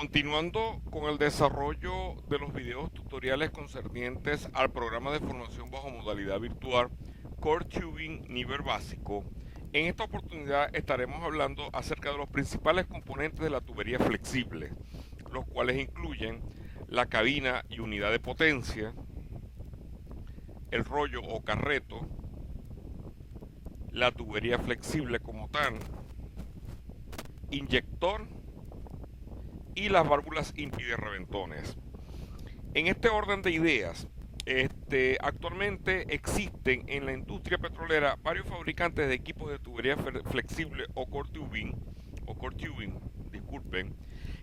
Continuando con el desarrollo de los videos tutoriales concernientes al programa de formación bajo modalidad virtual Core Tubing nivel básico, en esta oportunidad estaremos hablando acerca de los principales componentes de la tubería flexible, los cuales incluyen la cabina y unidad de potencia, el rollo o carreto, la tubería flexible como tal, inyector y las válvulas impiderreventones. En este orden de ideas, actualmente existen en la industria petrolera varios fabricantes de equipos de tubería flexible o core tubing, disculpen,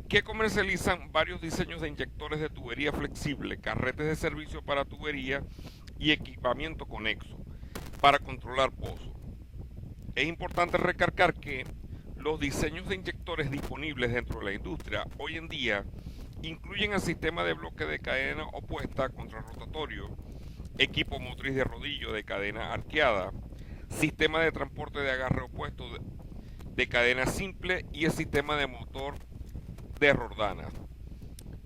que comercializan varios diseños de inyectores de tubería flexible, carretes de servicio para tubería y equipamiento conexo para controlar pozos. Es importante recalcar que los diseños de inyectores disponibles dentro de la industria hoy en día incluyen el sistema de bloque de cadena opuesta contrarrotatorio, equipo motriz de rodillo de cadena arqueada, sistema de transporte de agarre opuesto de cadena simple y el sistema de motor de Rordana.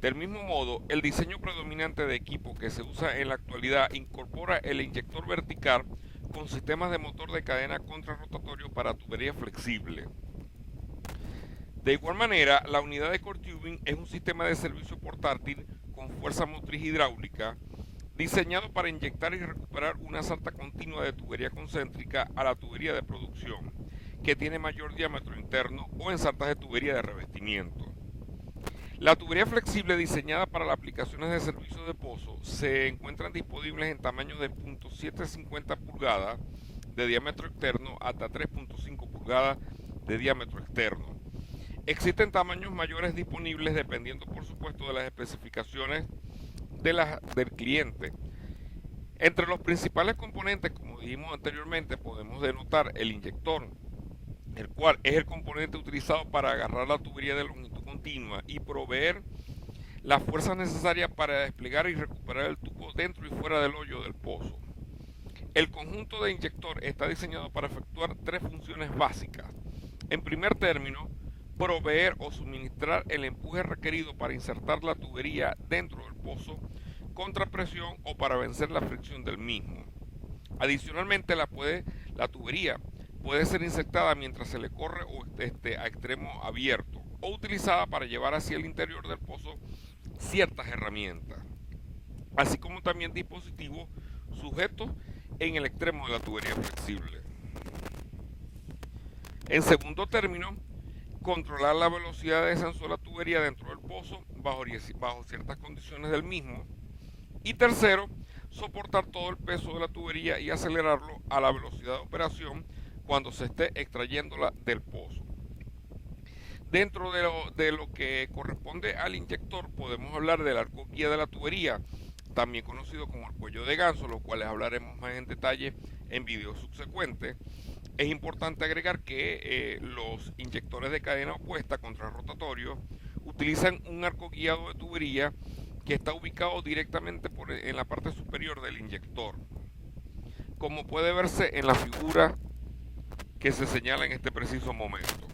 Del mismo modo, el diseño predominante de equipo que se usa en la actualidad incorpora el inyector vertical con sistemas de motor de cadena contrarrotatorio para tubería flexible. De igual manera, la unidad de core tubing es un sistema de servicio portátil con fuerza motriz hidráulica diseñado para inyectar y recuperar una salta continua de tubería concéntrica a la tubería de producción, que tiene mayor diámetro interno o en saltas de tubería de revestimiento. La tubería flexible diseñada para las aplicaciones de servicio de pozo se encuentran disponibles en tamaños de 0.750 pulgadas de diámetro externo hasta 3.5 pulgadas de diámetro externo. Existen tamaños mayores disponibles dependiendo por supuesto de las especificaciones del cliente. Entre los principales componentes, como dijimos anteriormente, podemos denotar el inyector, el cual es el componente utilizado para agarrar la tubería de longitud continua y proveer las fuerzas necesarias para desplegar y recuperar el tubo dentro y fuera del hoyo del pozo. El conjunto de inyector está diseñado para efectuar tres funciones básicas. En primer término, proveer o suministrar el empuje requerido para insertar la tubería dentro del pozo contra presión o para vencer la fricción del mismo. Adicionalmente, la tubería puede ser insertada mientras se le corre a extremo abierto o utilizada para llevar hacia el interior del pozo ciertas herramientas, así como también dispositivos sujetos en el extremo de la tubería flexible. En segundo término, controlar la velocidad de descenso de la tubería dentro del pozo bajo ciertas condiciones del mismo. Y tercero, soportar todo el peso de la tubería y acelerarlo a la velocidad de operación cuando se esté extrayéndola del pozo. Dentro de lo que corresponde al inyector podemos hablar del arco guía de la tubería, también conocido como el cuello de ganso, los cuales hablaremos más en detalle en videos subsecuentes. Es importante agregar que los inyectores de cadena opuesta contrarrotatorio utilizan un arco guiado de tubería que está ubicado directamente en la parte superior del inyector, como puede verse en la figura que se señala en este preciso momento.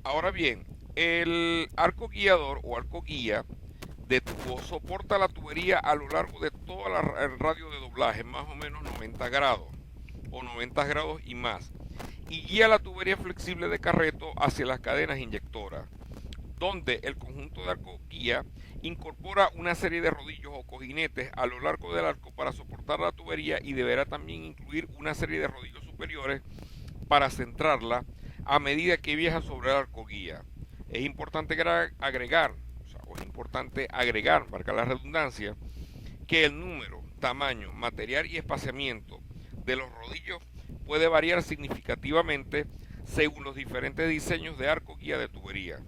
Ahora bien, el arco guiador o arco guía de tubo soporta la tubería a lo largo de todo el radio de doblaje, más o menos 90 grados o 90 grados y más, y guía la tubería flexible de carreto hacia las cadenas inyectoras, donde el conjunto de arco guía incorpora una serie de rodillos o cojinetes a lo largo del arco para soportar la tubería y deberá también incluir una serie de rodillos superiores para centrarla a medida que viaja sobre el arco guía. Es importante agregar, marcar la redundancia, que el número, tamaño, material y espaciamiento de los rodillos puede variar significativamente según los diferentes diseños de arco guía de tubería.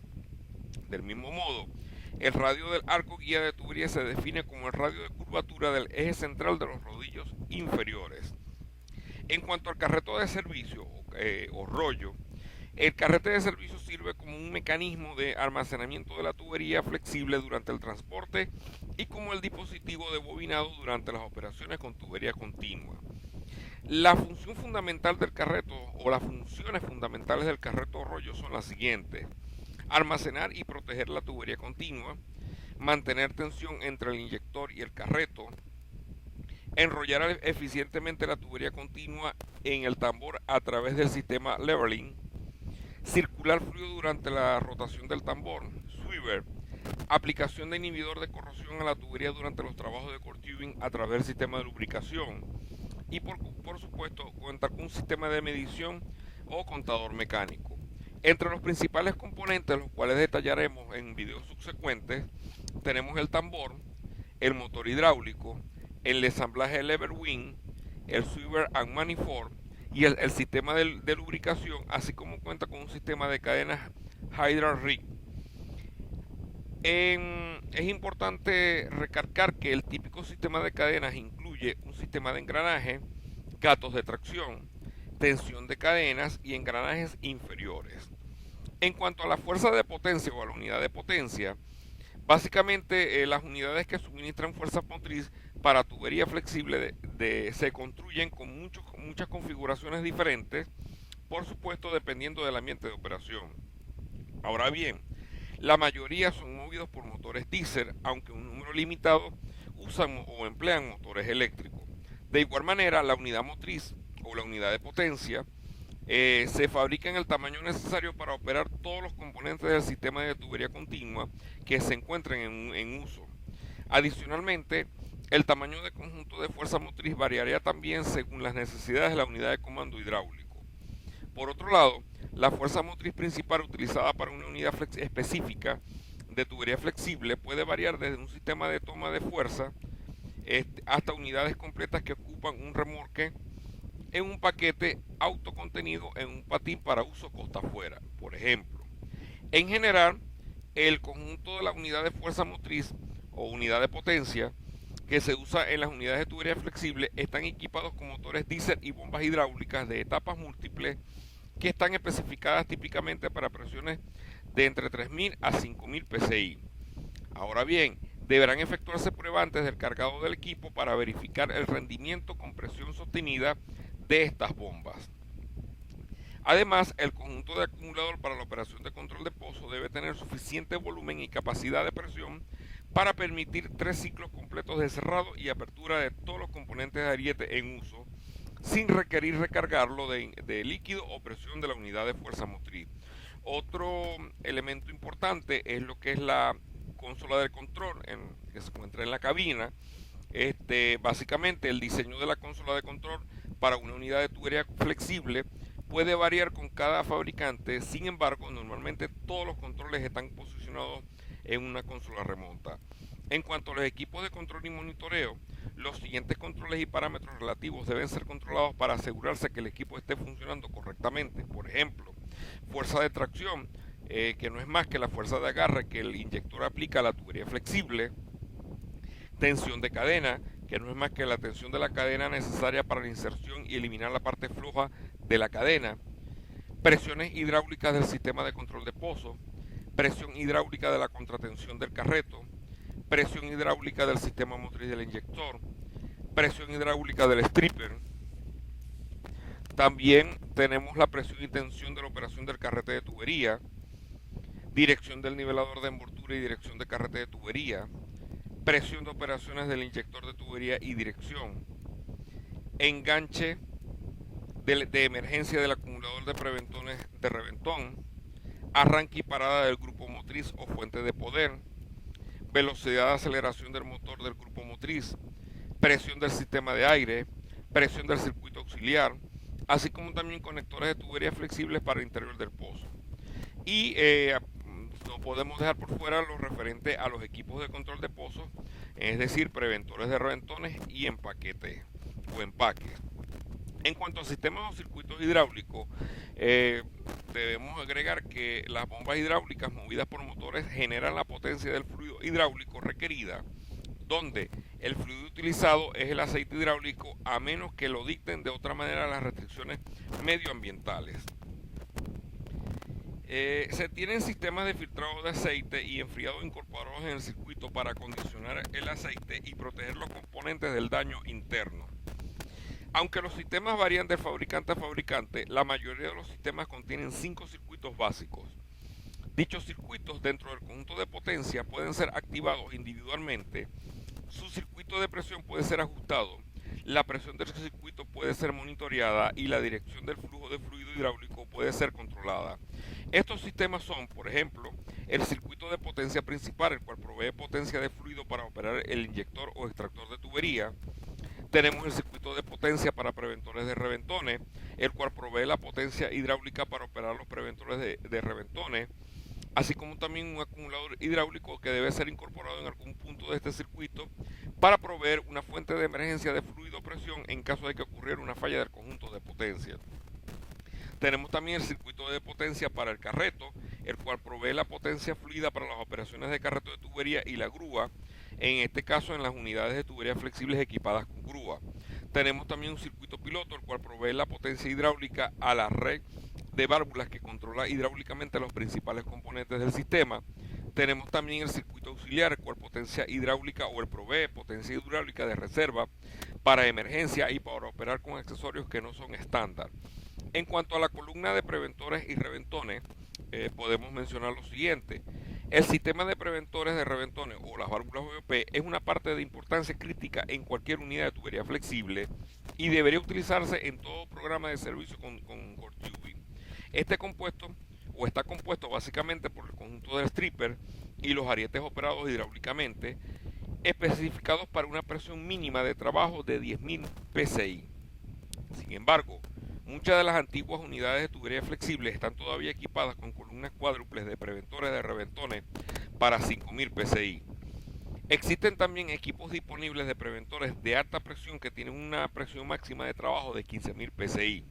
Del mismo modo, el radio del arco guía de tubería se define como el radio de curvatura del eje central de los rodillos inferiores. En cuanto al carreto de servicio o rollo, el carrete de servicio sirve como un mecanismo de almacenamiento de la tubería flexible durante el transporte y como el dispositivo de bobinado durante las operaciones con tubería continua. La función fundamental del carreto o las funciones fundamentales del carreto rollo son las siguientes: almacenar y proteger la tubería continua, mantener tensión entre el inyector y el carreto, enrollar eficientemente la tubería continua en el tambor a través del sistema leveling, circular fluido durante la rotación del tambor, sweeper, aplicación de inhibidor de corrosión a la tubería durante los trabajos de core tubing a través del sistema de lubricación y por supuesto contar con un sistema de medición o contador mecánico. Entre los principales componentes, los cuales detallaremos en videos subsecuentes, tenemos el tambor, el motor hidráulico, el ensamblaje lever wing, el sweeper and manifold y el sistema de lubricación, así como cuenta con un sistema de cadenas Hydra Rig. Es importante recalcar que el típico sistema de cadenas incluye un sistema de engranaje, gatos de tracción, tensión de cadenas y engranajes inferiores. En cuanto a la fuerza de potencia o a la unidad de potencia, básicamente las unidades que suministran fuerza motriz para tubería flexible se construyen con muchas configuraciones diferentes, por supuesto dependiendo del ambiente de operación. Ahora bien, la mayoría son movidos por motores diésel, aunque un número limitado usan o emplean motores eléctricos. De igual manera, la unidad motriz o la unidad de potencia se fabrica en el tamaño necesario para operar todos los componentes del sistema de tubería continua que se encuentren en uso. Adicionalmente, el tamaño de conjunto de fuerza motriz variaría también según las necesidades de la unidad de comando hidráulico. Por otro lado, la fuerza motriz principal utilizada para una unidad específica de tubería flexible puede variar desde un sistema de toma de fuerza hasta unidades completas que ocupan un remolque en un paquete autocontenido en un patín para uso costa afuera, por ejemplo. En general, el conjunto de la unidad de fuerza motriz o unidad de potencia que se usa en las unidades de tubería flexible están equipados con motores diésel y bombas hidráulicas de etapas múltiples que están especificadas típicamente para presiones de entre 3000 a 5000 psi. Ahora bien, deberán efectuarse pruebas antes del cargado del equipo para verificar el rendimiento con presión sostenida de estas bombas. Además, el conjunto de acumulador para la operación de control de pozo debe tener suficiente volumen y capacidad de presión para permitir 3 ciclos completos de cerrado y apertura de todos los componentes de ariete en uso, sin requerir recargarlo de líquido o presión de la unidad de fuerza motriz. Otro elemento importante es lo que es la consola de control que se encuentra en la cabina. Básicamente el diseño de la consola de control para una unidad de tubería flexible puede variar con cada fabricante. Sin embargo, normalmente todos los controles están posicionados en una consola remota. En cuanto a los equipos de control y monitoreo, los siguientes controles y parámetros relativos deben ser controlados para asegurarse que el equipo esté funcionando correctamente. Por ejemplo, fuerza de tracción, que no es más que la fuerza de agarre que el inyector aplica a la tubería flexible. Tensión de cadena, que no es más que la tensión de la cadena necesaria para la inserción y eliminar la parte floja de la cadena. Presiones hidráulicas del sistema de control de pozo. Presión hidráulica de la contratensión del carreto. Presión hidráulica del sistema motriz del inyector. Presión hidráulica del stripper. También tenemos la presión y tensión de la operación del carrete de tubería. Dirección del nivelador de envoltura y dirección de carrete de tubería. Presión de operaciones del inyector de tubería y dirección. Enganche de emergencia del acumulador de preventones de reventón. Arranque y parada del grupo motriz o fuente de poder. Velocidad de aceleración del motor del grupo motriz. Presión del sistema de aire. Presión del circuito auxiliar. Así como también conectores de tubería flexibles para el interior del pozo. Y no podemos dejar por fuera lo referente a los equipos de control de pozos, es decir, preventores de reventones y empaquetes o empaques. En cuanto a sistemas o circuitos hidráulicos, debemos agregar que las bombas hidráulicas movidas por motores generan la potencia del fluido hidráulico requerida, donde el fluido utilizado es el aceite hidráulico, a menos que lo dicten de otra manera las restricciones medioambientales. Se tienen sistemas de filtrado de aceite y enfriado incorporados en el circuito para acondicionar el aceite y proteger los componentes del daño interno. Aunque los sistemas varían de fabricante a fabricante, la mayoría de los sistemas contienen 5 circuitos básicos. Dichos circuitos dentro del conjunto de potencia pueden ser activados individualmente, su circuito de presión puede ser ajustado, la presión del circuito puede ser monitoreada y la dirección del flujo de fluido hidráulico puede ser controlada. Estos sistemas son, por ejemplo, el circuito de potencia principal, el cual provee potencia de fluido para operar el inyector o extractor de tubería. Tenemos el circuito de potencia para preventores de reventones, el cual provee la potencia hidráulica para operar los preventores de reventones, así como también un acumulador hidráulico que debe ser incorporado en algún punto de este circuito para proveer una fuente de emergencia de fluido presión en caso de que ocurriera una falla del conjunto de potencia. Tenemos también el circuito de potencia para el carreto, el cual provee la potencia fluida para las operaciones de carreto de tubería y la grúa, en este caso en las unidades de tubería flexibles equipadas con grúa. Tenemos también un circuito piloto, el cual provee la potencia hidráulica a la red de válvulas que controla hidráulicamente los principales componentes del sistema. Tenemos también el circuito auxiliar, el cual potencia hidráulica o el provee potencia hidráulica de reserva para emergencia y para operar con accesorios que no son estándar. En cuanto a la columna de preventores y reventones, podemos mencionar lo siguiente. El sistema de preventores de reventones o las válvulas VOP es una parte de importancia crítica en cualquier unidad de tubería flexible y debería utilizarse en todo programa de servicio con core tubing. Este compuesto o está compuesto básicamente por el conjunto del stripper y los arietes operados hidráulicamente, especificados para una presión mínima de trabajo de 10.000 psi. Sin embargo, muchas de las antiguas unidades de tubería flexible están todavía equipadas con columnas cuádruples de preventores de reventones para 5.000 psi. Existen también equipos disponibles de preventores de alta presión que tienen una presión máxima de trabajo de 15.000 psi.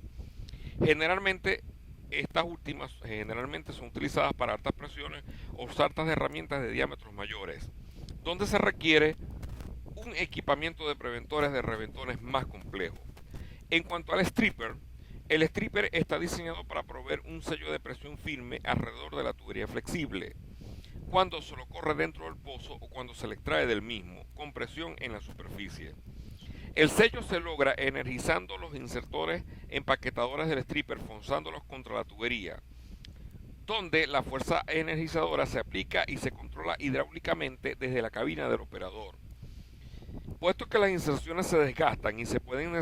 Generalmente, estas últimas son utilizadas para altas presiones o saltas de herramientas de diámetros mayores, donde se requiere un equipamiento de preventores de reventones más complejo. En cuanto al stripper, el stripper está diseñado para proveer un sello de presión firme alrededor de la tubería flexible, cuando se lo corre dentro del pozo o cuando se le extrae del mismo, con presión en la superficie. El sello se logra energizando los insertores empaquetadores del stripper, forzándolos contra la tubería, donde la fuerza energizadora se aplica y se controla hidráulicamente desde la cabina del operador. Puesto que las inserciones se desgastan y se pueden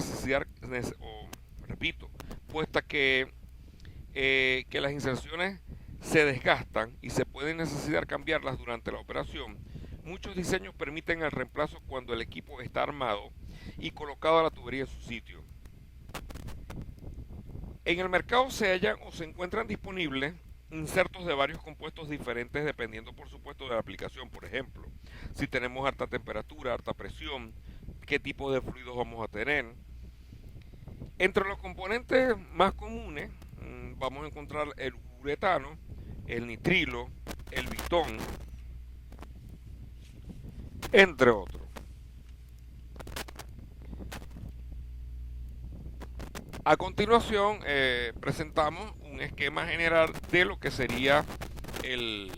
puesto que las inserciones se desgastan y se puede necesitar cambiarlas durante la operación, muchos diseños permiten el reemplazo cuando el equipo está armado y colocado a la tubería en su sitio. En el mercado se hallan o se encuentran disponibles insertos de varios compuestos diferentes dependiendo por supuesto de la aplicación. Por ejemplo, si tenemos alta temperatura, alta presión, qué tipo de fluidos vamos a tener. Entre los componentes más comunes vamos a encontrar el uretano, el nitrilo, el bitón, entre otros. A continuación presentamos un esquema general de lo que sería el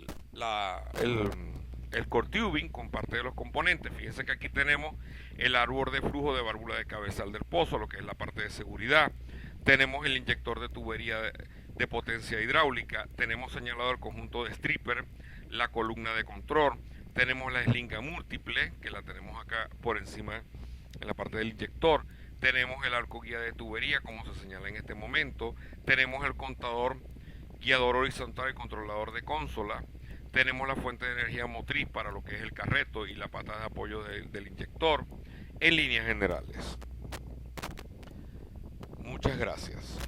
core tubing con parte de los componentes. Fíjense que aquí tenemos el árbol de flujo de válvula de cabezal del pozo, lo que es la parte de seguridad. Tenemos el inyector de tubería de potencia hidráulica. Tenemos señalado el conjunto de stripper, la columna de control. Tenemos la eslinga múltiple, que la tenemos acá por encima en la parte del inyector. Tenemos el arco guía de tubería, como se señala en este momento. Tenemos el contador, guiador horizontal y controlador de consola. Tenemos la fuente de energía motriz para lo que es el carreto y la pata de apoyo del inyector, en líneas generales. Muchas gracias.